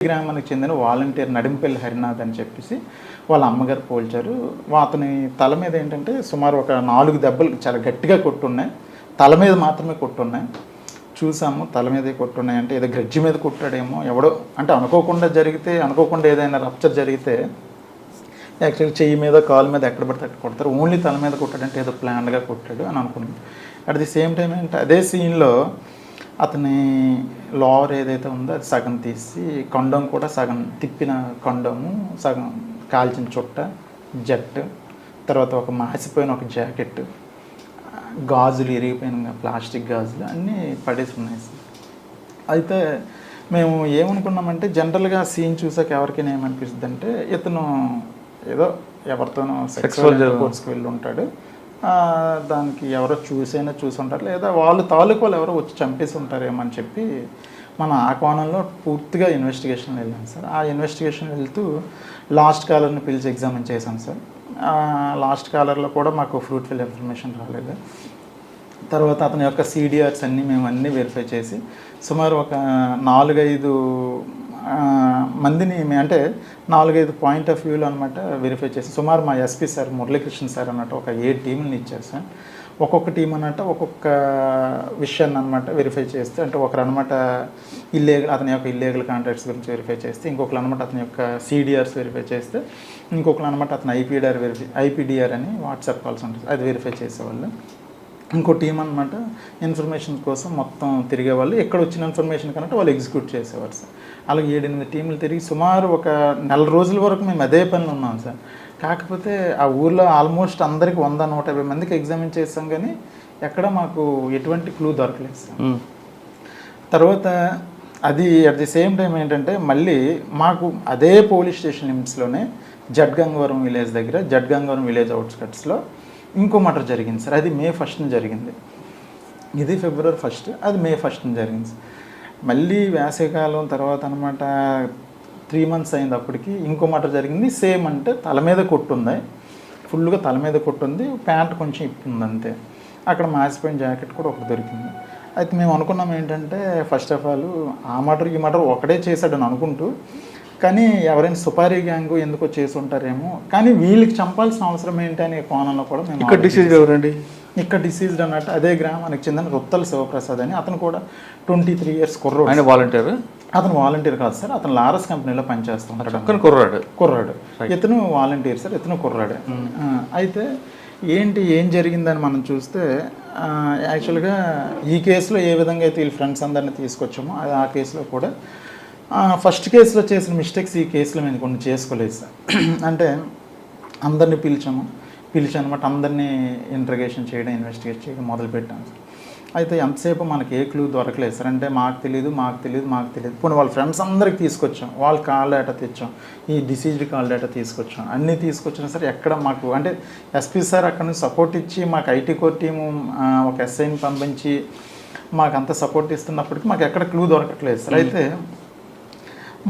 గ్రామానికి చెందిన వాలంటీర్ నడింపల్లి హరినాథ్ అని చెప్పేసి వాళ్ళ అమ్మగారు పోల్చారు. అతని తల మీద ఏంటంటే సుమారు ఒక 4 దెబ్బలు చాలా గట్టిగా కొట్టున్నాయి. తల మీద మాత్రమే కొట్టున్నాయి. చూసాము తల మీదే కొట్టున్నాయి అంటే ఏదో గజ్జి మీద కొట్టాడేమో ఎవడో, అంటే అనుకోకుండా ఏదైనా రప్చర్ జరిగితే యాక్చువల్గా చెయ్యి మీద కాలు మీద ఎక్కడ పడితే అక్కడ కొడతారు. ఓన్లీ తల మీద కొట్టాడంటే ఏదో ప్లాన్గా కొట్టాడు అని అనుకున్నాను. అట్ ది సేమ్ టైం ఏంటంటే అదే సీన్లో అతని లోవర్ ఏదైతే ఉందో అది సగం తీసి కండం కూడా సగం తిప్పిన కండము, సగం కాల్చిన చుట్ట, జట్టు, తర్వాత ఒక మాసిపోయిన ఒక జాకెట్, గాజులు ఇరిగిపోయిన ప్లాస్టిక్ గాజులు అన్నీ పడేసి ఉన్నాయి సార్. అయితే మేము ఏమనుకున్నామంటే జనరల్గా సీన్ చూసాక ఎవరికైనా ఏమనిపిస్తుంది అంటే ఇతను ఏదో ఎవరితోనో సెక్సువల్ కోర్స్కి వెళ్ళి ఉంటాడు, దానికి ఎవరో చూసి ఉంటారు, లేదా వాళ్ళు తాలూకు ఎవరో వచ్చి చంపేసి ఉంటారేమో అని చెప్పి మన ఆ కోణంలో పూర్తిగా ఇన్వెస్టిగేషన్ వెళ్ళాం సార్. ఆ ఇన్వెస్టిగేషన్ వెళ్తూ లాస్ట్ కాలర్ని పిలిచి ఎగ్జామిన్ చేశాం సార్. లాస్ట్ కాలర్లో కూడా మాకు ఫ్రూట్ఫుల్ ఇన్ఫర్మేషన్ రాలేదు. తర్వాత అతని యొక్క CDRs మేము అన్నీ వెరిఫై చేసి సుమారు ఒక 4-5 మందిని అంటే 4-5 పాయింట్ ఆఫ్ వ్యూలో అనమాట వెరిఫై చేసి సుమారు మా SP సార్ మురళీకృష్ణ సార్ అన్నట్టు ఒక 7 టీంలను ఇచ్చారు సార్. ఒక్కొక్క టీం అన్నట్టు ఒక్కొక్క విషయాన్ని అనమాట వెరిఫై చేస్తే, అంటే ఒకరు అనమాట అతని యొక్క ఇల్లీగల్ కాంట్రాక్ట్స్ గురించి వెరిఫై చేస్తే, ఇంకొకరు అనమాట అతని యొక్క CDRs వెరిఫై చేస్తే, ఇంకొకరు అనమాట అతని IPDR అని వాట్సాప్ కాల్స్ ఉంటుంది అది వెరిఫై చేసేవాళ్ళు. ఇంకో టీం అనమాట ఇన్ఫర్మేషన్ కోసం మొత్తం తిరిగేవాళ్ళు, ఎక్కడ వచ్చిన ఇన్ఫర్మేషన్ కన్నట్టు వాళ్ళు ఎగ్జిక్యూట్ చేసేవారు సార్. అలాగే 7-8 టీంలు తిరిగి సుమారు ఒక 4 రోజుల వరకు మేము అదే పనిలో ఉన్నాం సార్. కాకపోతే ఆ ఊర్లో ఆల్మోస్ట్ అందరికి 100-150 మందికి ఎగ్జామిన్ చేస్తాం, కానీ ఎక్కడ మాకు ఎటువంటి క్లూ దొరకలేదు సార్. తర్వాత అది అట్ ది సేమ్ టైం ఏంటంటే మళ్ళీ మాకు అదే పోలీస్ స్టేషన్ లిమిట్స్లోనే జడ్గంగవరం విలేజ్ దగ్గర, జడ్గంగవరం విలేజ్ అవుట్స్కట్స్లో ఇంకో మర్డర్ జరిగింది సార్. అది May 1st జరిగింది. ఇది February 1, అది May 1 జరిగింది సార్. మళ్ళీ వేసవికాలం తర్వాత అనమాట 3 months అయింది, అప్పటికి ఇంకో మర్డర్ జరిగింది. సేమ్ అంటే తల మీద కొట్టుంది, ఫుల్గా తల మీద కొట్టుంది, ప్యాంట్ కొంచెం ఇప్పుంది అంతే. అక్కడ మాసిపోయిన జాకెట్ కూడా ఒకటి దొరికింది. అయితే మేము అనుకున్నాం ఏంటంటే ఫస్ట్ ఆఫ్ ఆల్ ఆ మర్డర్ ఈ మర్డర్ ఒకటే చేశాడని అనుకుంటూ, కానీ ఎవరైనా సుపారీ గ్యాంగు ఎందుకో చేసి ఉంటారేమో, కానీ వీళ్ళకి చంపాల్సిన అవసరం ఏంటి అనే కోణంలో కూడా మేము ఇక్కడ డిసీజ్డ్ ఎవరండి? ఇక్కడ డిసీజ్డ్ అన్నట్టు అదే గ్రామానికి చెందిన రుత్తల శివప్రసాద్ అని, అతను కూడా 23 years కుర్రోడు. ఆయన వాలంటీర్? అతను వాలంటీర్ కాదు సార్, అతను లారస్ కంపెనీలో పనిచేస్తుంటాడు. కుర్రాడు. ఇతను వాలంటీర్ సార్, ఇతను కుర్రాడే. అయితే ఏం జరిగిందని మనం చూస్తే యాక్చువల్గా ఈ కేసులో ఏ విధంగా అయితే వీళ్ళ ఫ్రెండ్స్ అందరినీ తీసుకొచ్చామో అది ఆ కేసులో కూడా ఫస్ట్ కేసులో చేసిన మిస్టేక్స్ ఈ కేసులో మేము కొన్ని చేసుకోలేదు సార్. అంటే అందరినీ పిలిచి అనమాట అందరినీ ఇంట్రగేషన్ చేయడం, ఇన్వెస్టిగేట్ చేయడం మొదలుపెట్టాం సార్. అయితే ఎంతసేపు మనకి ఏ క్లూ దొరకలేదు సార్. అంటే మాకు తెలియదు. పోనీ వాళ్ళ ఫ్రెండ్స్ అందరికి తీసుకొచ్చాం, వాళ్ళ కాల్ డేటా తెచ్చాం, ఈ డిసీజ్డ్ కాల్ డేటా తీసుకొచ్చాం, అన్నీ తీసుకొచ్చినా సార్ ఎక్కడ మాకు, అంటే SP సార్ అక్కడ నుంచి సపోర్ట్ ఇచ్చి మాకు IT కోర్ టీము ఒక SIని పంపించి మాకు అంత సపోర్ట్ ఇస్తున్నప్పటికీ మాకు ఎక్కడ క్లూ దొరకట్లేదు సార్. అయితే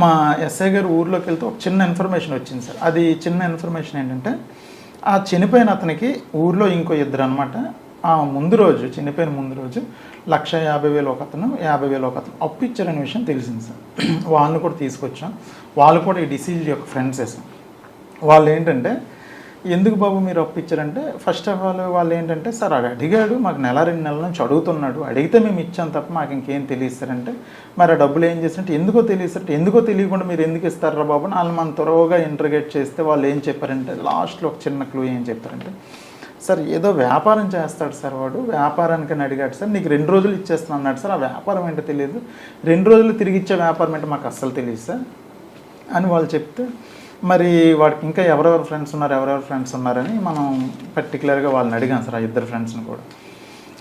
మా SI గారు ఊర్లోకి వెళ్తే ఒక చిన్న ఇన్ఫర్మేషన్ వచ్చింది సార్. అది చిన్న ఇన్ఫర్మేషన్ ఏంటంటే ఆ చనిపోయిన అతనికి ఊర్లో ఇంకో 2 అనమాట చనిపోయిన ముందు రోజు 1,50,000 ఒక అతను, 50,000 ఒక అతను అప్పు ఇచ్చారనే విషయం తెలిసింది సార్. వాళ్ళని కూడా తీసుకొచ్చాం. వాళ్ళు కూడా ఈ డిసీజ్ యొక్క ఫ్రెండ్సే సార్. వాళ్ళు ఏంటంటే ఎందుకు బాబు మీరు అప్పు ఇచ్చారంటే ఫస్ట్ ఆఫ్ ఆల్ వాళ్ళు ఏంటంటే సార్ అది అడిగాడు, మాకు 1-2 నెలల నుంచి అడుగుతున్నాడు, అడిగితే మేము ఇచ్చాం తప్ప మాకు ఇంకేం తెలియస్తారంటే, మరి ఆ డబ్బులు ఏం చేస్తారంటే ఎందుకో తెలియకుండా మీరు ఎందుకు ఇస్తారా బాబు అని వాళ్ళు మనం త్వరగా ఇంటర్గేట్ చేస్తే వాళ్ళు ఏం చెప్పారంటే లాస్ట్లో ఒక చిన్న క్లూ ఏం చెప్పారంటే, సార్ ఏదో వ్యాపారం చేస్తాడు సార్ వాడు, వ్యాపారానికని అడిగాడు సార్, నీకు 2 రోజులు ఇచ్చేస్తాను అన్నాడు సార్, ఆ వ్యాపారం ఏంటో తెలియదు, 2 రోజులు తిరిగి ఇచ్చే వ్యాపారం ఏంటో మాకు అస్సలు తెలియదు సార్ అని వాళ్ళు చెప్తే, మరి వాడికి ఇంకా ఎవరెవరు ఫ్రెండ్స్ ఉన్నారని మనం పర్టికులర్గా వాళ్ళని అడిగాం సార్. ఆ 2 ఫ్రెండ్స్ని కూడా.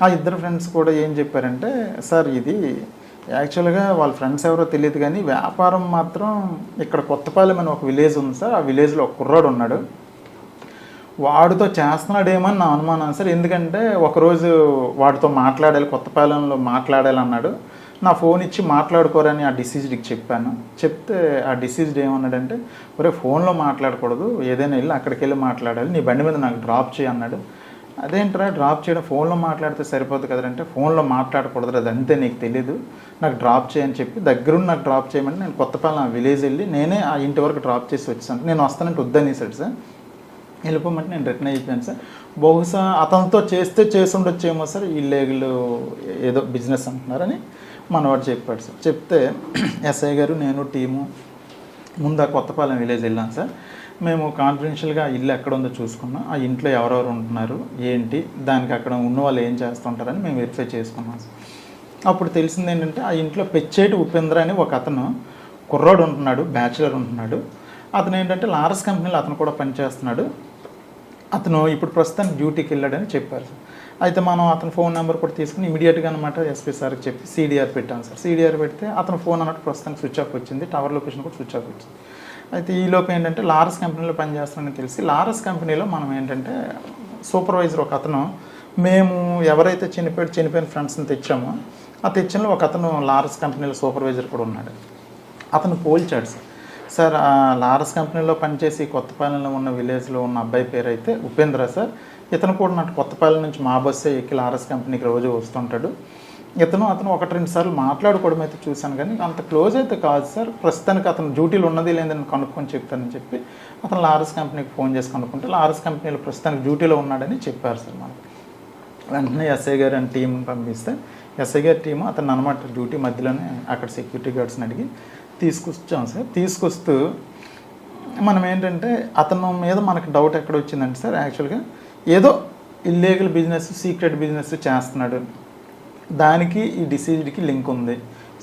ఆ 2 ఫ్రెండ్స్ కూడా ఏం చెప్పారంటే, సార్ ఇది యాక్చువల్గా వాళ్ళ ఫ్రెండ్స్ ఎవరో తెలియదు కానీ వ్యాపారం మాత్రం ఇక్కడ కొత్తపాలెం అని ఒక విలేజ్ ఉంది సార్, ఆ విలేజ్లో ఒక కుర్రాడు ఉన్నాడు, వాడితో చేస్తున్నాడేమని నా అనుమానం సార్. ఎందుకంటే ఒకరోజు వాడితో కొత్తపాలెంలో మాట్లాడాలి అన్నాడు, నా ఫోన్ ఇచ్చి మాట్లాడుకోరని ఆ డిసీజ్డ్కి చెప్పాను. చెప్తే ఆ డిసీజ్డ్ ఏమన్నాడంటే, ఒరే ఫోన్లో మాట్లాడకూడదు, ఏదైనా వెళ్ళి అక్కడికి వెళ్ళి మాట్లాడాలి, నీ బండి మీద నాకు డ్రాప్ చేయి అన్నాడు. అదేంట్రా డ్రాప్ చేయడం ఫోన్లో మాట్లాడితే సరిపోదు కదంటే, ఫోన్లో మాట్లాడకూడదు, అది అంతే నీకు తెలీదు, నాకు డ్రాప్ చేయని చెప్పి దగ్గరుండి నాకు డ్రాప్ చేయమని నేను కొత్తపాలెం ఆ విలేజ్ వెళ్ళి నేనే ఆ ఇంటి వరకు డ్రాప్ చేసి వచ్చాను. నేను వస్తానంటే వద్దనేసాడు సార్. వెళ్ళిపోమంటే నేను రిటర్న్ అయిపోయాను సార్. బహుశా అతనితో చేసి ఉండొచ్చేమో సార్, ఇల్లీగల్ ఏదో బిజినెస్ అంటున్నారని మనవాడు చెప్పాడు సార్. చెప్తే ఎస్ఐ గారు నేను టీము ముందు ఆ కొత్తపాలెం విలేజ్ వెళ్ళాను సార్. మేము కాన్ఫిడెన్షియల్గా ఇల్లు ఎక్కడ ఉందో చూసుకున్నాం, ఆ ఇంట్లో ఎవరెవరు ఉంటున్నారు ఏంటి, దానికి అక్కడ ఉన్న వాళ్ళు ఏం చేస్తుంటారని మేము వెరిఫై చేసుకున్నాం సార్. అప్పుడు తెలిసింది ఏంటంటే ఆ ఇంట్లో పెచ్చేటి ఉపేంద్ర అని ఒక అతను కుర్రాడు ఉంటున్నాడు, బ్యాచులర్ ఉంటున్నాడు. అతను ఏంటంటే లారస్ కంపెనీలో అతను కూడా పనిచేస్తున్నాడు. అతను ఇప్పుడు ప్రస్తుతానికి డ్యూటీకి వెళ్ళాడని చెప్పారు సార్. అయితే మనం అతని ఫోన్ నెంబర్ కూడా తీసుకుని ఇమీడియట్గా అనమాట ఎస్పీ సార్కి చెప్పి సిడిఆర్ పెట్టాను సార్. సిడిఆర్ పెడితే అతను ఫోన్ అన్నట్టు ప్రస్తుతానికి స్విచ్ ఆఫ్ వచ్చింది, టవర్ లొకేషన్ కూడా స్విచ్ ఆఫ్ వచ్చింది. అయితే ఈలోపు ఏంటంటే లారస్ కంపెనీలో పనిచేస్తానని తెలిసి లారస్ కంపెనీలో మనం ఏంటంటే సూపర్వైజర్ ఒక అతను, మేము ఎవరైతే చనిపోయిన ఫ్రెండ్స్ని తెచ్చామో ఆ తెచ్చినలో ఒక అతను లారస్ కంపెనీలో సూపర్వైజర్ కూడా ఉన్నాడు. అతను పోల్చాడు సార్. సార్ లారస్ కంపెనీలో పనిచేసి కొత్తపాలెంలో ఉన్న విలేజ్లో ఉన్న అబ్బాయి పేరు అయితే ఉపేంద్ర సార్. ఇతను కూడా నాకు కొత్తపాలెం నుంచి మా బస్సే ఎక్కి లారస్ కంపెనీకి రోజు వస్తుంటాడు. అతను 1-2 సార్లు మాట్లాడుకోవడం అయితే చూశాను, కానీ అంత క్లోజ్ అయితే కాదు సార్. ప్రస్తుతానికి అతను డ్యూటీలో ఉన్నది లేదని కనుక్కొని చెప్తానని చెప్పి అతను లారస్ కంపెనీకి ఫోన్ చేసి కనుక్కుంటే లారస్ కంపెనీలో ప్రస్తుతానికి డ్యూటీలో ఉన్నాడని చెప్పారు సార్ మనకి. వెంటనే ఎస్ఐ గారు అని టీంని పంపిస్తే ఎస్ఐ గారి టీము అతను అనమాట డ్యూటీ మధ్యలోనే అక్కడ సెక్యూరిటీ గార్డ్స్ని అడిగి తీసుకొచ్చాం సార్. తీసుకొస్తూ మనం ఏంటంటే అతను మీద మనకు డౌట్ ఎక్కడ వచ్చిందంటే సార్, యాక్చువల్గా ఏదో ఇల్లీగల్ బిజినెస్, సీక్రెట్ బిజినెస్ చేస్తున్నాడు, దానికి ఈ డిసీజ్డ్కి లింక్ ఉంది.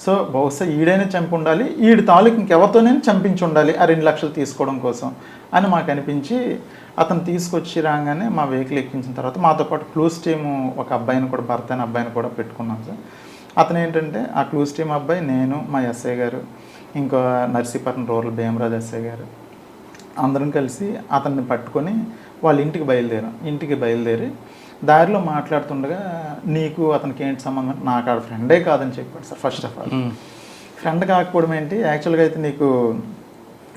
సో బహుశా ఈడైనా చంపి ఉండాలి, ఈడి తాలూకు ఇంకెవరితోనైనా చంపించి ఉండాలి ఆ 2 లక్షలు తీసుకోవడం కోసం అని మాకు అనిపించి అతను తీసుకొచ్చి రాగానే మా వెహికల్ ఎక్కించిన తర్వాత మాతో పాటు క్లూస్ టీము ఒక అబ్బాయిని కూడా, భర్త అనే అబ్బాయిని కూడా పెట్టుకున్నాం సార్. అతను ఏంటంటే ఆ క్లూస్ టీమ్ అబ్బాయి, నేను, మా ఎస్ఐ గారు, ఇంకో నర్సీపట్నం రూరల్ భీమరాజ్ ఎస్ఐ గారు అందరం కలిసి అతన్ని పట్టుకొని వాళ్ళ ఇంటికి బయలుదేరి దారిలో మాట్లాడుతుండగా నీకు అతనికి ఏంటి సంబంధం, నాకు ఆడ ఫ్రెండే కాదని చెప్పాడు sir. First of all friend కాకపోవడం ఏంటి, యాక్చువల్గా అయితే నీకు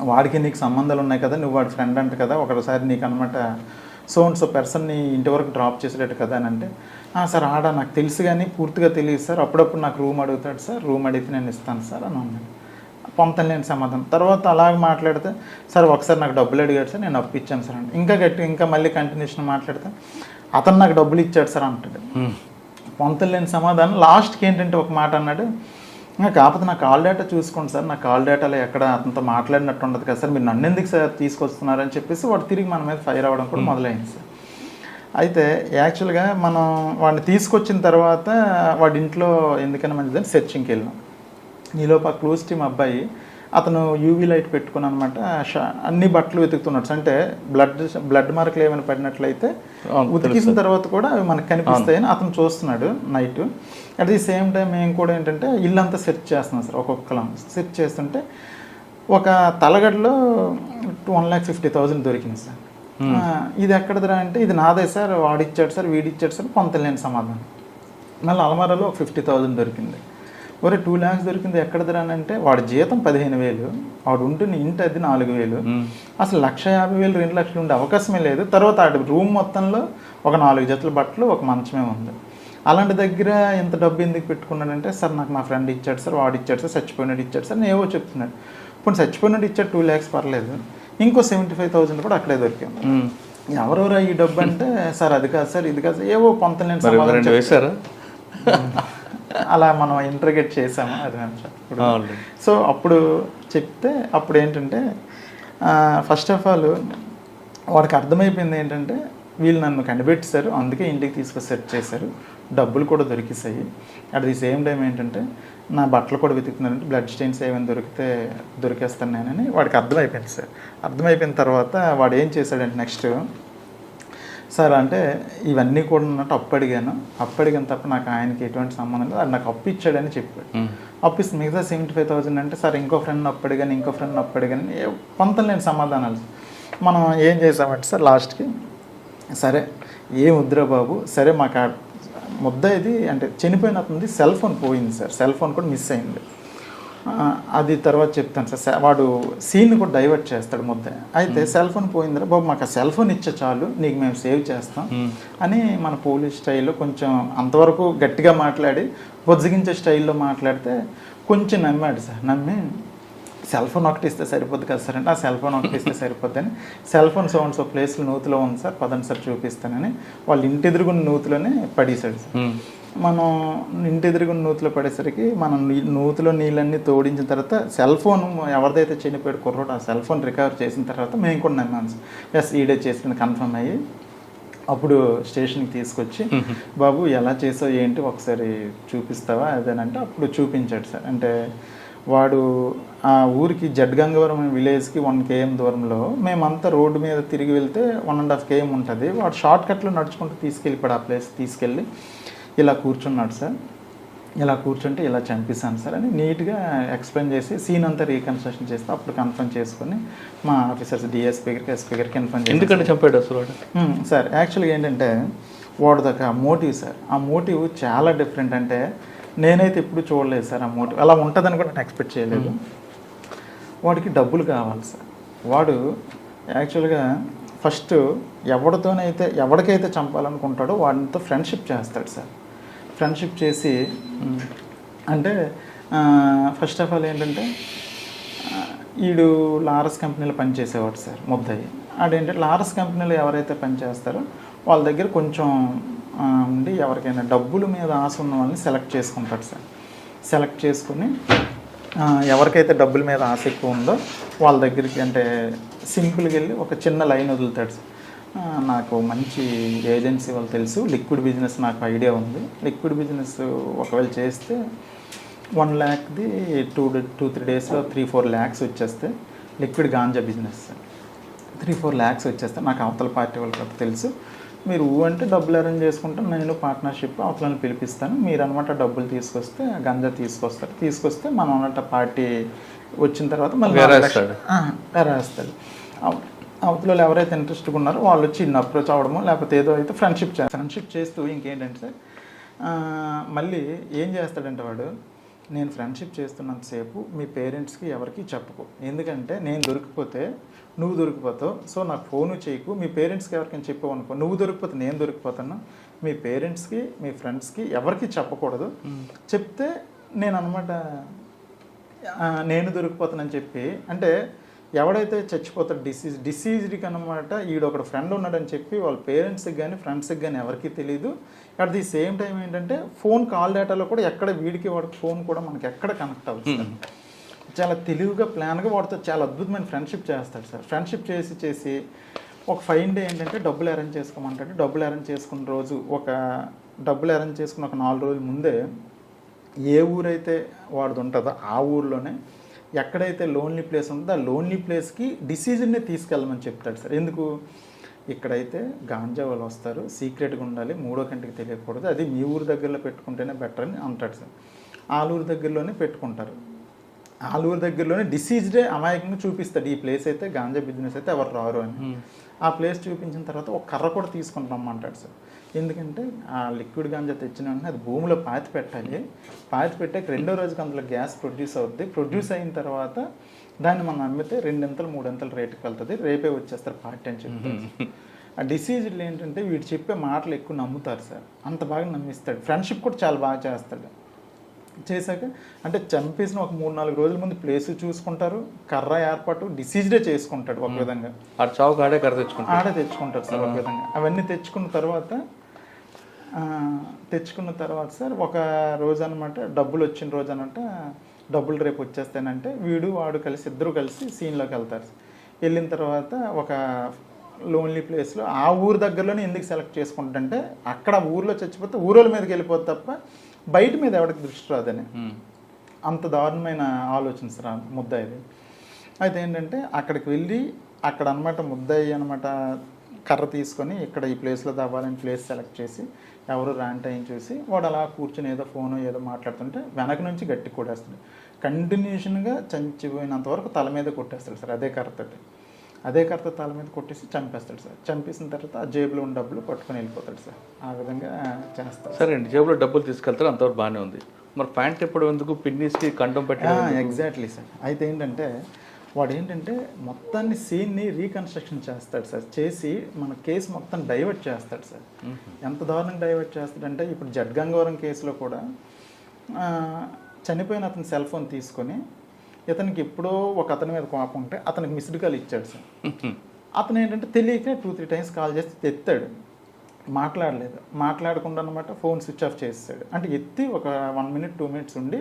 వాడికి నీకు సంబంధాలు ఉన్నాయి కదా, నువ్వు వాడి ఫ్రెండ్ అంట కదా, ఒకసారి నీకు అనమాట సో పర్సన్ని ఇంటి వరకు డ్రాప్ చేసేటట్టు కదా అని అంటే, సార్ ఆడ నాకు తెలుసు కానీ పూర్తిగా తెలియదు సార్, అప్పుడప్పుడు నాకు రూమ్ అడుగుతాడు సార్, రూమ్ అడిగితే నేను ఇస్తాను సార్ అని అన్నాడు. పొంతలేని సమాధానం. తర్వాత అలాగే మాట్లాడితే సార్ ఒకసారి నాకు డబ్బులు అడిగాడు సార్, నేను అప్పు ఇచ్చాను సార్ అంటే ఇంకా మళ్ళీ కంటిన్యూషన్ మాట్లాడితే అతను నాకు డబ్బులు ఇచ్చాడు సార్ అంటాడు. పొంతలేని సమాధానం. లాస్ట్కి ఏంటంటే ఒక మాట అన్నాడు, కాకపోతే నా కాల్ డేటా చూసుకోండి సార్, నా కాల్ డేటాలో ఎక్కడ అతనితో మాట్లాడినట్టు ఉండదు కదా సార్, మీరు నన్ను ఎందుకు సార్ తీసుకొస్తున్నారని చెప్పేసి వాడు తిరిగి మన మీద ఫైర్ అవ్వడం కూడా మొదలైంది సార్. అయితే యాక్చువల్గా మనం వాడిని తీసుకొచ్చిన తర్వాత వాడి ఇంట్లో ఎందుకైనా మంచిదని సెర్చింగ్కి వెళ్ళాం. ఈలోపు ఆ క్లోజ్ టీమ్ అబ్బాయి అతను యూవీ లైట్ పెట్టుకుని అనమాట అన్ని బట్టలు వెతుకుతున్నాడు. అంటే బ్లడ్ మార్కులు ఏమైనా పడినట్లయితే ఉతికిసిన తర్వాత కూడా అవి మనకు కనిపిస్తాయని అతను చూస్తున్నాడు night. At the same time మేము కూడా ఏంటంటే ఇల్లంతా సెర్చ్ చేస్తున్నాం సార్. ఒక్కొక్కలం సెర్చ్ చేస్తుంటే ఒక తలగడలో 1,50,000 దొరికింది సార్. ఇది ఎక్కడదిరా అంటే ఇది నాదే సార్, వాడిచ్చాడు సార్, వీడిచ్చాడు సార్, పొంతలేని సమాధానం. మళ్ళీ అలమారాలో ఒక 50,000 దొరికింది. ఒరే 2 lakhs దొరికింది ఎక్కడదిరా అంటే వాడి జీతం 15,000, వాడు ఉంటున్న ఇంటి అది 4,000, అసలు 1,50,000 2 లక్షలు ఉండే అవకాశమే లేదు. తర్వాత ఆ రూమ్ మొత్తంలో ఒక 4 జతల బట్టలు, ఒక మంచమే ఉంది. అలాంటి దగ్గర ఎంత డబ్బు ఎందుకు పెట్టుకున్నాడంటే సార్ నాకు మా ఫ్రెండ్ ఇచ్చాడు సార్, వాడు ఇచ్చాడు సార్, చచ్చిపోయినాడు ఇచ్చాడు సార్, నేను ఏవో చెప్తున్నాడు. ఇప్పుడు చచ్చిపోయినాడు ఇచ్చాడు 2 lakhs పర్లేదు, ఇంకో 75,000 కూడా అక్కడే దొరికాం. ఎవరెవరా ఈ డబ్బు అంటే సార్ అది కాదు సార్, ఇది కాదు, ఏవో పొంతలేని సమాధానం వేశారు. అలా మనం ఇంటర్గేట్ చేసాము అది ఇప్పుడు. సో అప్పుడు చెప్తే అప్పుడు ఏంటంటే ఫస్ట్ ఆఫ్ ఆల్ వాడికి అర్థమైపోయింది ఏంటంటే వీళ్ళు నన్ను కనిపెట్టేశారు, అందుకే ఇంటికి తీసుకొని సెట్ చేశారు, డబ్బులు కూడా దొరికిస్తాయి. అట్ ది సేమ్ టైం ఏంటంటే నా బట్టలు కూడా వెతుకుతున్నారంటే బ్లడ్ స్టెయిన్స్ ఏమైనా దొరికేస్తాను నేనని వాడికి అర్థమైపోయింది సార్. అర్థమైపోయిన తర్వాత వాడు ఏం చేశాడంటే నెక్స్ట్ సార్ అంటే ఇవన్నీ కూడా ఉన్నట్టు అప్పు అడిగాను తప్ప నాకు ఆయనకి ఎటువంటి సంబంధం లేదు, అది నాకు అప్పు ఇచ్చాడని చెప్పాడు. అప్పు ఇస్తే మిగతా 75,000 అంటే సార్ ఇంకో ఫ్రెండ్ అప్పు అడిగాను పొంతలేని సమాధానాలు. మనం ఏం చేసామంటే సార్ లాస్ట్కి సరే ఏ ముద్ర బాబు, సరే మాకు ముద్ద ఇది అంటే చనిపోయినట్టుంది, సెల్ ఫోన్ పోయింది సార్, సెల్ ఫోన్ కూడా మిస్ అయింది. అది తర్వాత చెప్తాను సార్. వాడు సీన్ కూడా డైవర్ట్ చేస్తాడు ముద్ద. అయితే సెల్ ఫోన్ పోయిందిరా బాబు, మాకు ఆ సెల్ ఫోన్ ఇచ్చే చాలు, నీకు మేము సేవ్ చేస్తాం అని మన పోలీస్ స్టైల్లో కొంచెం అంతవరకు గట్టిగా మాట్లాడి బొజ్జగించే స్టైల్లో మాట్లాడితే కొంచెం నమ్మాడు సార్. నమ్మి సెల్ ఫోన్ ఒకటి ఇస్తే సరిపోద్ది కదా సార్ అంటే, ఆ సెల్ ఫోన్ ఒకటి ఇస్తే సరిపోద్ది అని, సెల్ ఫోన్ సో ప్లేస్లో నూతిలో ఉంది సార్, పదండి సార్ చూపిస్తానని వాళ్ళ ఇంటి ఎదురుగున్న నూతిలోనే పడేశాడు సార్. మనం ఇంటి ఎదురుగున్న నూతిలో పడేసరికి మనం నూతిలో నీళ్ళన్నీ తోడించిన తర్వాత సెల్ ఫోన్ ఎవరిదైతే చనిపోయాడు కుర్రోడు, ఆ సెల్ ఫోన్ రికవర్ చేసిన తర్వాత మేము కూడా నమ్మాను సార్. ఎస్ ఈడే చేసింది కన్ఫర్మ్ అయ్యి అప్పుడు స్టేషన్కి తీసుకొచ్చి బాబు ఎలా చేసావు ఏంటి ఒకసారి చూపిస్తావా అదేనంటే అప్పుడు చూపించాడు సార్. అంటే వాడు ఆ ఊరికి జడ్గంగవరం విలేజ్కి 1 km దూరంలో, మేమంతా రోడ్డు మీద తిరిగి వెళ్తే 1.5 km ఉంటుంది. వాడు షార్ట్ కట్లో నడుచుకుంటూ తీసుకెళ్ళిపోయాడు. ఆ ప్లేస్ తీసుకెళ్ళి ఇలా కూర్చున్నాడు సార్. ఇలా కూర్చుంటే ఇలా చంపేశాను సార్ అని నీట్గా ఎక్స్ప్లెయిన్ చేసి సీన్ అంతా రీకన్స్ట్రక్షన్ చేస్తే అప్పుడు కన్ఫర్మ్ చేసుకొని మా ఆఫీసర్స్ డిఎస్పీ గారికి ఎస్పీ గారికి కన్ఫర్మ్ చేసి. ఎందుకంటే చంపాడు అసలు సార్ యాక్చువల్గా ఏంటంటే వాడు దగ్గర మోటివ్ సార్, ఆ మోటివ్ చాలా డిఫరెంట్. అంటే నేనైతే ఎప్పుడు చూడలేదు సార్ ఆ మోటివ్, అలా ఉంటుందని కూడా నేను ఎక్స్పెక్ట్ చేయలేదు. వాడికి డబ్బులు కావాలి సార్. వాడు యాక్చువల్గా ఫస్ట్ ఎవరికైతే చంపాలనుకుంటాడో వాడితో ఫ్రెండ్షిప్ చేస్తాడు సార్. ఫ్రెండ్షిప్ చేసి అంటే ఫస్ట్ ఆఫ్ ఆల్ ఏంటంటే వీడు లారస్ కంపెనీలో పనిచేసేవాడు సార్ ముద్దయ్య. ఆడేంటంటే లారస్ కంపెనీలో ఎవరైతే పనిచేస్తారో వాళ్ళ దగ్గర కొంచెం ఉండి ఎవరికైనా డబ్బుల మీద ఆశ ఉన్న వాళ్ళని సెలెక్ట్ చేసుకుంటాడు సార్. సెలెక్ట్ చేసుకుని ఎవరికైతే డబ్బుల మీద ఆశ ఎక్కువ ఉందో వాళ్ళ దగ్గరికి అంటే సింపుల్గా వెళ్ళి ఒక చిన్న లైన్ వదులుతాడు సార్. నాకు మంచి ఏజెన్సీ వాళ్ళు తెలుసు, లిక్విడ్ బిజినెస్ నాకు ఐడియా ఉంది, లిక్విడ్ బిజినెస్ ఒకవేళ చేస్తే 1 lakh 2-3 daysలో 3-4 lakhs వచ్చేస్తే, లిక్విడ్ గాంజా బిజినెస్ 3-4 lakhs వచ్చేస్తే నాకు అవతల పార్టీ వాళ్ళకి తెలుసు, మీరు అంటే డబ్బులు అరేంజ్ చేసుకుంటే నేను పార్ట్నర్షిప్ అవతలని పిలిపిస్తాను, మీరు అనమాట డబ్బులు తీసుకొస్తే గంజా తీసుకొస్తే మనం అన్నట్టు పార్టీ వచ్చిన తర్వాత మళ్ళీ రాస్తాడు. అవతల ఎవరైతే ఇంట్రెస్ట్గా ఉన్నారో వాళ్ళు వచ్చి ఇన్ని అప్రోచ్ అవ్వడమో లేకపోతే ఏదో అయితే ఫ్రెండ్షిప్ చేస్తూ ఇంకేంటంటే సార్ మళ్ళీ ఏం చేస్తాడంటే వాడు, నేను ఫ్రెండ్షిప్ చేస్తున్నంతసేపు మీ పేరెంట్స్కి ఎవరికి చెప్పుకో, ఎందుకంటే నేను దొరికిపోతే నువ్వు దొరికిపోతావు, సో నాకు ఫోను చేయకు, మీ పేరెంట్స్కి ఎవరికైనా చెప్పావు అనుకో, నువ్వు దొరికిపోతే నేను దొరికిపోతాను, మీ పేరెంట్స్కి మీ ఫ్రెండ్స్కి ఎవరికి చెప్పకూడదు, చెప్తే నేను అనమాట నేను దొరికిపోతానని చెప్పి, అంటే ఎవడైతే చచ్చిపోతాడు డిసీజ్డ్కి అనమాట ఈడొకడు ఫ్రెండ్ ఉన్నాడని చెప్పి వాళ్ళ పేరెంట్స్కి కానీ ఫ్రెండ్స్కి కానీ ఎవరికి తెలియదు. అట్ ది సేమ్ టైం ఏంటంటే ఫోన్ కాల్ డేటాలో కూడా ఎక్కడ వాడికి ఫోన్ కూడా మనకి ఎక్కడ కనెక్ట్ అవుతుంది. చాలా తెలివిగా ప్లాన్గా వాడితో చాలా అద్భుతమైన ఫ్రెండ్షిప్ చేస్తాడు సార్. ఫ్రెండ్షిప్ చేసి ఒక ఫైన్ డే ఏంటంటే డబ్బులు అరేంజ్ చేసుకోమంటాడు. డబ్బులు అరేంజ్ చేసుకున్న రోజు డబ్బులు అరేంజ్ చేసుకున్న ఒక 4 రోజుల ముందే ఏ ఊరైతే వాడిది ఉంటుందో ఆ ఊర్లోనే ఎక్కడైతే లోన్లీ ప్లేస్ ఉంటుందో ఆ లోన్లీ ప్లేస్కి డిసిజన్నే తీసుకెళ్ళమని చెప్తాడు సార్. ఎందుకు, ఇక్కడైతే గాంజా వాళ్ళు వస్తారు, సీక్రెట్గా ఉండాలి, 3వ కంటికి తెలియకూడదు, అది మీ ఊరు దగ్గరలో పెట్టుకుంటేనే బెటర్ అని అంటాడు సార్. ఆలూరు దగ్గరలోనే పెట్టుకుంటారు, ఆలూరు దగ్గరలోనే డిసీజ్డే అమాయకంగా చూపిస్తాడు, ఈ ప్లేస్ అయితే గాంజా బిజినెస్ అయితే ఎవరు రారు అని. ఆ ప్లేస్ చూపించిన తర్వాత ఒక కర్ర కూడా తీసుకొని రమ్మంటాడు సార్. ఎందుకంటే ఆ లిక్విడ్ గాంజా తెచ్చిన వెంటనే అది భూమిలో పాతి పెట్టాలి, పాతి పెట్టాక 2వ రోజుకి అందులో గ్యాస్ ప్రొడ్యూస్ అవుద్ది, ప్రొడ్యూస్ అయిన తర్వాత దాన్ని మనం అమ్మితే 2-3 రేటుకి వెళ్తుంది, రేపే వచ్చేస్తారు పార్టీ అని చెప్తారు. ఆ డిసీజ్లు ఏంటంటే వీడు చెప్పే మాటలు ఎక్కువ నమ్ముతారు సార్, అంత బాగా నమ్మిస్తాడు. ఫ్రెండ్షిప్ కూడా చాలా బాగా చేస్తాడు. చేశాక అంటే చంపేసిన ఒక 3-4 రోజుల ముందు ప్లేస్ చూసుకుంటారు, కర్ర ఏర్పాటు డిసీజ్డే చేసుకుంటాడు ఒక విధంగా, ఆడే తెచ్చుకుంటారు సార్ ఒక విధంగా. అవన్నీ తెచ్చుకున్న తర్వాత సార్ ఒక రోజు అనమాట డబ్బులు వచ్చిన రోజు అనమాట, డబ్బులు రేపు వచ్చేస్తానంటే వాడు ఇద్దరు కలిసి సీన్లోకి వెళ్తారు. వెళ్ళిన తర్వాత ఒక లోన్లీ ప్లేస్లో ఆ ఊరు దగ్గరలోనే ఎందుకు సెలెక్ట్ చేసుకుంటుంటే అక్కడ ఊర్లో చచ్చిపోతే ఊరోళ్ళ మీదకి వెళ్ళిపోతే తప్ప బయట మీద ఎవరికి దృష్టి రాదని, అంత దారుణమైన ఆలోచన సార్ ముద్దాయిది. అయితే ఏంటంటే అక్కడికి వెళ్ళి అక్కడ అనమాట ముద్దాయి అనమాట కర్ర తీసుకొని ఇక్కడ ఈ ప్లేస్లో దావాలని ప్లేస్ సెలెక్ట్ చేసి ఎవరు ర్యాంట్ అయ్యి చూసి వాడు అలా కూర్చొని ఏదో ఫోను ఏదో మాట్లాడుతుంటే వెనక నుంచి గట్టి కొట్టేస్తాడు. కంటిన్యూషన్గా చచ్చిపోయినంత వరకు తల మీద కొట్టేస్తాడు సార్ అదే కర్రతో తల మీద కొట్టేసి చంపేస్తాడు సార్. చంపేసిన తర్వాత ఆ జేబులో ఉన్న డబ్బులు పట్టుకొని వెళ్ళిపోతాడు సార్. ఆ విధంగా చేస్తాడు. సరే అండి, జేబులో డబ్బులు తీసుకెళ్తారు, అంతవరకు బాగానే ఉంది. మరి ప్యాంట్ ఎప్పుడు ఎందుకు పిన్నిస్కి కంఠం పెట్టడం ఎగ్జాక్ట్లీ సార్. అయితే ఏంటంటే వాడు ఏంటంటే మొత్తాన్ని సీన్ని రీకన్స్ట్రక్షన్ చేస్తాడు సార్. చేసి మన కేసు మొత్తం డైవర్ట్ చేస్తాడు సార్. ఎంత దారుణంగా డైవర్ట్ చేస్తాడంటే ఇప్పుడు జడ్ గంగవరం కేసులో కూడా చనిపోయిన అతని సెల్ ఫోన్ తీసుకొని ఇతనికి ఎప్పుడో ఒక అతని మీద కోపం ఉంటే అతనికి మిస్డ్ కాల్ ఇచ్చాడు సార్. అతను ఏంటంటే తెలియక 2-3 టైమ్స్ కాల్ చేసి ఎత్తాడు, మాట్లాడలేదు. మాట్లాడకుండా అనమాట ఫోన్ స్విచ్ ఆఫ్ చేస్తాడు. అంటే ఎత్తి ఒక 1 minute 2 minutes ఉండి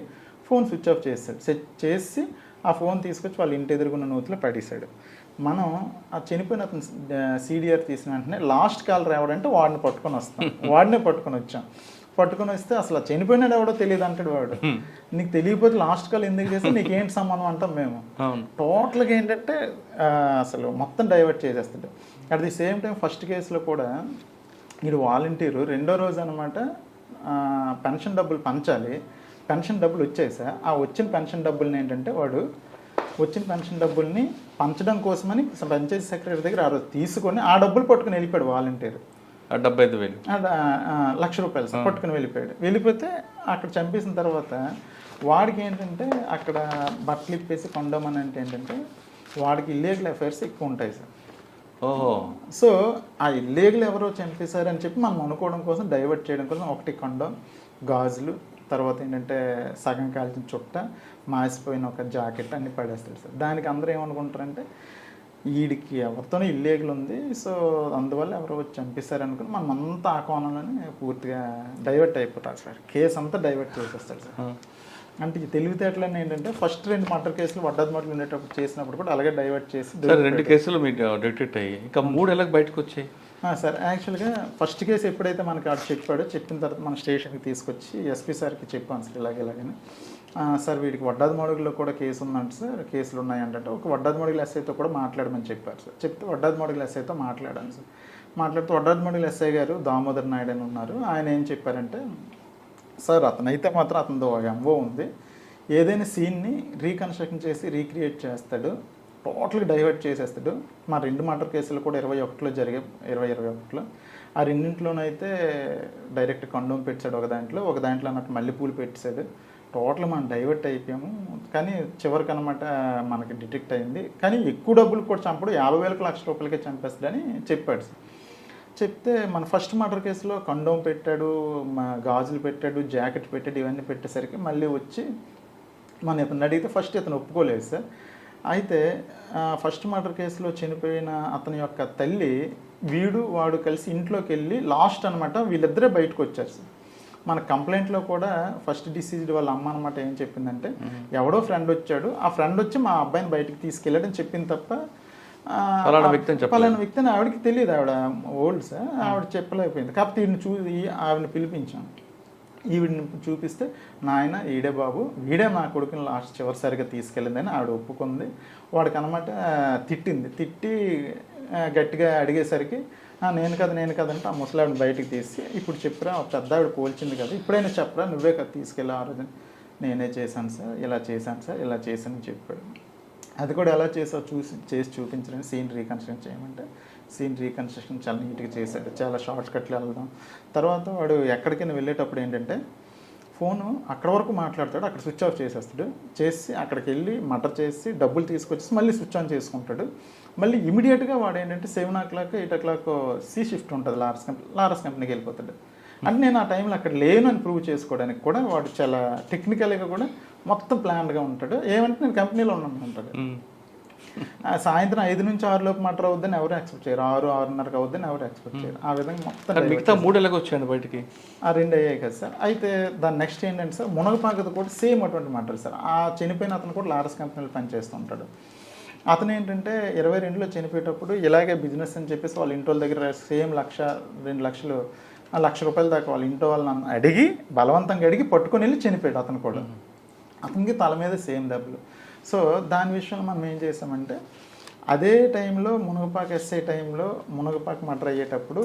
ఫోన్ స్విచ్ ఆఫ్ చేస్తాడు. చేసి ఆ ఫోన్ తీసుకొచ్చి వాళ్ళ ఇంటి ఎదురుగున్న నూతిలో పడేశాడు. మనం ఆ చనిపోయిన అతను CDR తీసిన వెంటనే లాస్ట్ కాల్ రావడంటే వాడిని పట్టుకొని వస్తాం. వాడినే పట్టుకొని వచ్చాం. పట్టుకొని వస్తే అసలు చనిపోయినాడు ఎవడో తెలియదు అంటాడు వాడు. నీకు తెలియకపోతే లాస్ట్ కాల్ ఎందుకు చేస్తే నీకు ఏంటి సంబంధం అంటాం మేము. టోటల్గా ఏంటంటే అసలు మొత్తం డైవర్ట్ చేసేస్తాడు. At the same time first కేసులో కూడా వీడు వాలంటీరు రెండో రోజు అనమాట పెన్షన్ డబ్బులు పంచాలి. పెన్షన్ డబ్బులు వచ్చేసా ఆ వచ్చిన పెన్షన్ డబ్బుల్ని ఏంటంటే వాడు వచ్చిన పెన్షన్ డబ్బుల్ని పంచడం కోసమని పంచాయతీ సెక్రటరీ దగ్గర ఆ రోజు తీసుకొని ఆ డబ్బులు పట్టుకుని వెళ్ళిపోయాడు వాలంటీర్. 75,000 ₹1,00,000 సార్ పట్టుకుని వెళ్ళిపోయాడు. వెళ్ళిపోతే అక్కడ చంపేసిన తర్వాత వాడికి ఏంటంటే అక్కడ బట్టలు ఇప్పేసి కొండమని అంటే ఏంటంటే వాడికి ఇల్లీగల్ అఫైర్స్ ఎక్కువ ఉంటాయి సార్. ఓహో. సో ఆ ఇల్లీగల్ ఎవరో చంపేశారని చెప్పి మనం అనుకోవడం కోసం డైవర్ట్ చేయడం కోసం ఒకటి కొండం, గాజులు, తర్వాత ఏంటంటే సగం కాల్చిన చుట్ట, మాసిపోయిన ఒక జాకెట్ అన్ని పడేస్తాడు సార్. దానికి అందరూ ఏమనుకుంటారంటే వీడికి ఎవరితోనో ఇల్లీగల్ ఉంది, సో అందువల్ల ఎవరో వచ్చి చంపేశారు అనుకుని మనం అంతా ఆ కోణంలోనే పూర్తిగా డైవర్ట్ అయిపోతారు సార్. కేసు అంతా డైవర్ట్ చేసేస్తాడు సార్. అంటే ఈ తెలివితేటలన్నీ ఏంటంటే ఫస్ట్ 2 మర్డర్ కేసులు వడ్డాది మర్డర్లు ఉండేటప్పుడు చేసినప్పుడు కూడా అలాగే డైవర్ట్ చేసి 2 కేసులు మీకు డిటెక్ట్ అయ్యాయి, ఇంకా 3 ఎలా బయటకు వచ్చాయి సార్? యాక్చువల్గా ఫస్ట్ కేసు ఎప్పుడైతే మనకి ఆడు చెప్పాడో చెప్పిన తర్వాత మన స్టేషన్కి తీసుకొచ్చి ఎస్పీ సార్కి చెప్పాను సార్ ఇలాగని. సార్ వీడికి వడ్డాది మడుగులో కూడా కేసు ఉందంట సార్, కేసులు ఉన్నాయంటే ఒక వడ్డాది మడుగుల ఎస్ఐతో కూడా మాట్లాడమని చెప్పారు సార్. చెప్తే వడ్డాది మడుగుల ఎస్ఐతో మాట్లాడాను సార్. మాట్లాడుతూ వడ్డాది మడుగుల ఎస్ఐ గారు దామోదర్ నాయుడు అని ఉన్నారు. ఆయన ఏం చెప్పారంటే సార్ అతనైతే మాత్రం అతనితో ఎంఓ ఉంది, ఏదైనా సీన్ని రీకన్స్ట్రక్షన్ చేసి రీక్రియేట్ చేస్తాడు, టోటల్గా డైవర్ట్ చేసేస్తాడు. మా 2 మర్డర్ కేసులు కూడా 21లో జరిగాయి, 2021లో. ఆ రెండింటిలోనైతే డైరెక్ట్ కండోమ్ పెట్టాడు ఒక దాంట్లో అన్నట్టు మల్లెపూలు పెట్టాడు. టోటల్ మనం డైవర్ట్ అయిపోయాము. కానీ చివరికి అనమాట మనకి డిటెక్ట్ అయింది. కానీ ఎక్కువ డబ్బులు కూడా చంపడు, 50,000 ₹1,00,000 చంపేస్తాడని చెప్పాడు సార్. చెప్తే మన ఫస్ట్ మర్డర్ కేసులో కండోమ్ పెట్టాడు, గాజులు పెట్టాడు, జాకెట్ పెట్టాడు, ఇవన్నీ పెట్టేసరికి మళ్ళీ వచ్చి మన ఇతను అడిగితే ఫస్ట్ ఇతను ఒప్పుకోలేదు సార్. అయితే ఫస్ట్ మర్డర్ కేసులో చనిపోయిన అతని యొక్క తల్లి వాడు కలిసి ఇంట్లోకి వెళ్ళి లాస్ట్ అనమాట వీళ్ళిద్దరే బయటకు వచ్చారు సార్. మన కంప్లైంట్లో కూడా ఫస్ట్ డిసీజ్డ్ వాళ్ళ అమ్మ అనమాట ఏం చెప్పిందంటే ఎవడో ఫ్రెండ్ వచ్చాడు, ఆ ఫ్రెండ్ వచ్చి మా అబ్బాయిని బయటికి తీసుకెళ్ళాడని చెప్పింది తప్ప పలానా వ్యక్తిని ఆవిడకి తెలియదు. ఆవిడ ఓల్డ్ సార్, ఆవిడ చెప్పలేకపోయింది. కాకపోతే ఆవిడని పిలిపించాం. ఈవిడిని చూపిస్తే నాయన ఈడే బాబు, వీడే నా కొడుకుని లాస్ట్ చివరిసారిగా తీసుకెళ్ళిందని ఆవిడ ఒప్పుకుంది. వాడికి అనమాట తిట్టి గట్టిగా అడిగేసరికి నేను కదంటే ఆ ముసలావిని బయటికి తీసి ఇప్పుడు చెప్పరా పెద్ద ఆవిడ పోల్చింది కదా, ఇప్పుడైనా చెప్పరా నువ్వే కదా తీసుకెళ్ళి ఆ రోజు. నేనే చేశాను సార్, ఇలా చేశానని చెప్పాడు. అది కూడా ఎలా చేసావు చేసి చూపించడానికి సీన్ రీకన్స్ట్రక్షన్ చేయమంటే సీన్ రీకన్స్ట్రక్షన్ చాలా నీట్గా చేశాడు. చాలా షార్ట్ కట్లు వెళ్దాం. తర్వాత వాడు ఎక్కడికైనా వెళ్ళేటప్పుడు ఏంటంటే ఫోను అక్కడ వరకు మాట్లాడతాడు, అక్కడ స్విచ్ ఆఫ్ చేసేస్తాడు. చేసి అక్కడికి వెళ్ళి మర్డర్ చేసి డబ్బులు తీసుకొచ్చి మళ్ళీ స్విచ్ ఆన్ చేసుకుంటాడు. మళ్ళీ ఇమీడియట్గా వాడు ఏంటంటే 7 o'clock 8 o'clock సి షిఫ్ట్ ఉంటుంది లారస్ కంపెనీకి వెళ్ళిపోతాడు. అంటే నేను ఆ టైంలో అక్కడ లేను అని ప్రూవ్ చేసుకోవడానికి కూడా వాడు చాలా టెక్నికల్గా కూడా మొత్తం ప్లాన్డ్గా ఉంటాడు. ఏమంటే నేను కంపెనీలో ఉన్నాను అంటాడు. సాయంత్రం 5 నుంచి 6 లోపు మర్డర్ అవుద్దని ఎవరు ఎక్స్పెక్ట్ చేయరు, 6-6:30 అవుద్దని ఎవరు ఎక్స్పెక్ట్ చేయరు. ఆ విధంగా మొత్తం మిగతా 3 ఎలాగ వచ్చాయండి బయటికి? ఆ 2 అయ్యాయి కదా సార్. అయితే దాని నెక్స్ట్ ఏంటంటే సార్ మునగపాకతో కూడా సేమ్ అటువంటి మర్డర్ సార్. ఆ చనిపోయిన అతను కూడా లారస్ కంపెనీలో పనిచేస్తూ ఉంటాడు. అతను ఏంటంటే 22లో చనిపోయేటప్పుడు ఇలాగే బిజినెస్ అని చెప్పేసి వాళ్ళ ఇంటి వాళ్ళ దగ్గర సేమ్ ₹1,00,000 ₹1,00,000 దాకా వాళ్ళ ఇంట్లో వాళ్ళని బలవంతంగా అడిగి పట్టుకొని వెళ్ళి చనిపోయాడు అతను కూడా. అతనికి తల మీద సేమ్ దెబ్బలు. సో దాని విషయంలో మనం ఏం చేసామంటే అదే టైంలో మునగపాక ఎస్ఐ టైంలో మునగపాక మర్డర్ అయ్యేటప్పుడు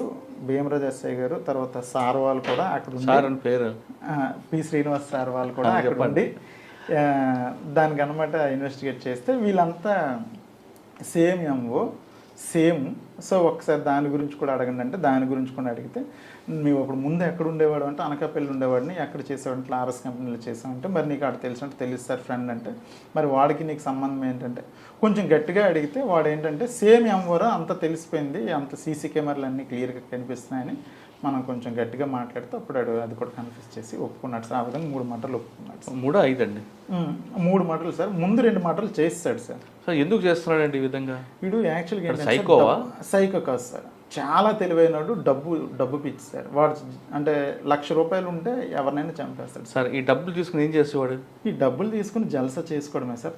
భీమరాజ్ ఎస్ఐ గారు, తర్వాత సార్ వాళ్ళు కూడా అక్కడ పేరు పి శ్రీనివాస్ సార్ వాళ్ళు కూడా అక్కడ ఉండి దానికి అనమాట ఇన్వెస్టిగేట్ చేస్తే వీళ్ళంతా సేమ్ ఎంఓ సేమ్. సో ఒకసారి దాని గురించి కూడా అడగండి అంటే దాని గురించి కూడా అడిగితే మేము అప్పుడు ముందు ఎక్కడ ఉండేవాడు అంటే అనకాపల్లి ఉండేవాడిని, ఎక్కడ చేసేవాడిని ఆర్ఎస్ కంపెనీలో చేసామంటే మరి నీకు అక్కడ తెలుసు అంటే తెలుసు సార్ ఫ్రెండ్ అంటే మరి వాడికి నీకు సంబంధం ఏంటంటే కొంచెం గట్టిగా అడిగితే వాడు ఏంటంటే సేమ్ ఎంవరా అంత తెలిసిపోయింది, అంత సీసీ కెమెరాలు అన్నీ క్లియర్గా కనిపిస్తున్నాయని మనం కొంచెం గట్టిగా మాట్లాడితే అప్పుడు అది కూడా కన్ఫ్యూజ్ చేసి ఒప్పుకున్నాడు సార్. ఆ విధంగా 3 మటర్లు ఒప్పుకున్నాడు సార్. 3 5 అండి? 3 మటర్లు సార్. ముందు 2 మటర్లు చేస్తాడు సార్. సార్ ఎందుకు చేస్తున్నాడండి ఈ విధంగా? వీడు యాక్చువల్గా సైకోవా? సైకో కాదు సార్, చాలా తెలివైనడు. డబ్బు పిచ్చి సార్ వాడు. అంటే ₹1,00,000 ఉంటే ఎవరినైనా చంపేస్తాడు సార్. ఈ డబ్బులు తీసుకుని ఏం చేసేవాడు? ఈ డబ్బులు తీసుకుని జల్సా చేసుకోవడమే సార్.